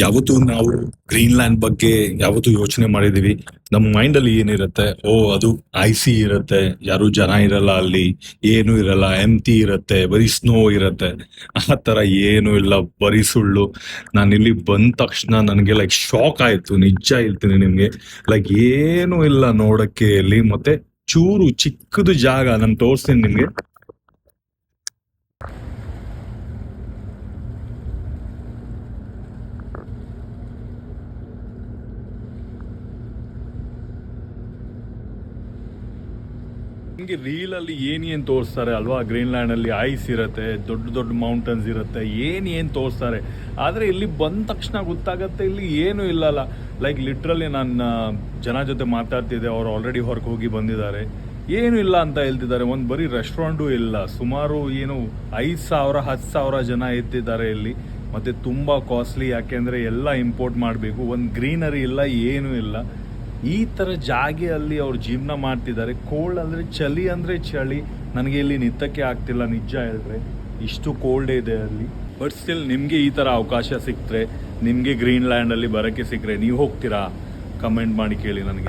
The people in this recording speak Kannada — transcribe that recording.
ಯಾವತ್ತು ನಾವು ಗ್ರೀನ್ಲ್ಯಾಂಡ್ ಬಗ್ಗೆ ಯಾವತ್ತು ಯೋಚನೆ ಮಾಡಿದೀವಿ. ನಮ್ಮ ಮೈಂಡ್ ಅಲ್ಲಿ ಏನಿರುತ್ತೆ, ಓ ಅದು ಐಸಿ ಇರುತ್ತೆ, ಯಾರು ಜನ ಇರಲ್ಲ ಅಲ್ಲಿ, ಏನು ಇರಲ್ಲ, ಎಂಟಿ ಇರುತ್ತೆ, ಬರೀ ಸ್ನೋ ಇರುತ್ತೆ. ಆ ತರ ಏನು ಇಲ್ಲ, ಬರೀ ಸುಳ್ಳು. ನಾನು ಇಲ್ಲಿ ಬಂದ ತಕ್ಷಣ ನನಗೆ ಲೈಕ್ ಶಾಕ್ ಆಯ್ತು, ನಿಜ ಹೇಳ್ತೀನಿ ನಿಮ್ಗೆ. ಲೈಕ್ ಏನು ಇಲ್ಲ ನೋಡಕ್ಕೆ ಇಲ್ಲಿ. ಮತ್ತೆ ಚೂರು ಚಿಕ್ಕದು ಜಾಗ, ನಾನು ತೋರಿಸ್ತೀನಿ ನಿಮ್ಗೆ. ನಿಮ್ಗೆ ರೀಲ್ ಅಲ್ಲಿ ಏನ್ ತೋರಿಸ್ತಾರೆ ಅಲ್ವಾ, ಗ್ರೀನ್ಲ್ಯಾಂಡ್ ಅಲ್ಲಿ ಐಸ್ ಇರುತ್ತೆ, ದೊಡ್ಡ ದೊಡ್ಡ ಮೌಂಟನ್ಸ್ ಇರುತ್ತೆ, ಏನ್ ತೋರಿಸ್ತಾರೆ. ಆದ್ರೆ ಇಲ್ಲಿ ಬಂದ ತಕ್ಷಣ ಗೊತ್ತಾಗತ್ತೆ ಇಲ್ಲಿ ಏನು ಇಲ್ಲಲ್ಲ. ಲೈಕ್ ಲಿಟ್ರಲಿ ನಾನು ಜನ ಜೊತೆ ಮಾತಾಡ್ತಿದ್ದೆ, ಅವ್ರು ಆಲ್ರೆಡಿ ಹೊರಗೆ ಹೋಗಿ ಬಂದಿದ್ದಾರೆ. ಏನು ಇಲ್ಲ ಅಂತ ಹೇಳ್ತಿದ್ದಾರೆ. ಒಂದು ಬರೀ ರೆಸ್ಟೋರೆಂಟು ಇಲ್ಲ, ಸುಮಾರು ಏನು 5,000 10,000 ಜನ ಇರ್ತಿದ್ದಾರೆ ಇಲ್ಲಿ. ಮತ್ತೆ ತುಂಬಾ ಕಾಸ್ಟ್ಲಿ, ಯಾಕೆಂದ್ರೆ ಎಲ್ಲ ಇಂಪೋರ್ಟ್ ಮಾಡಬೇಕು. ಒಂದು ಗ್ರೀನರಿ ಇಲ್ಲ, ಏನು ಇಲ್ಲ. ಈ ಥರ ಜಾಗೆಯಲ್ಲಿ ಅವ್ರು ಜೀವನ ಮಾಡ್ತಿದ್ದಾರೆ. ಕೋಲ್ಡ್ ಅಂದರೆ ಚಳಿ ಅಂದರೆ ಚಳಿ, ನನಗೆ ಇಲ್ಲಿ ನಿತ್ತಕ್ಕೆ ಆಗ್ತಿಲ್ಲ ನಿಜ ಹೇಳಿದ್ರೆ. ಇಷ್ಟು ಕೋಲ್ಡ್ ಇದೆ ಅಲ್ಲಿ. ಬಟ್ ಸ್ಟಿಲ್ ನಿಮಗೆ ಈ ಥರ ಅವಕಾಶ ಸಿಕ್ಕರೆ, ನಿಮಗೆ ಗ್ರೀನ್ಲ್ಯಾಂಡಲ್ಲಿ ಬರೋಕ್ಕೆ ಸಿಕ್ಕರೆ ನೀವು ಹೋಗ್ತೀರಾ? ಕಮೆಂಟ್ ಮಾಡಿ ಕೇಳಿ ನನಗೆ.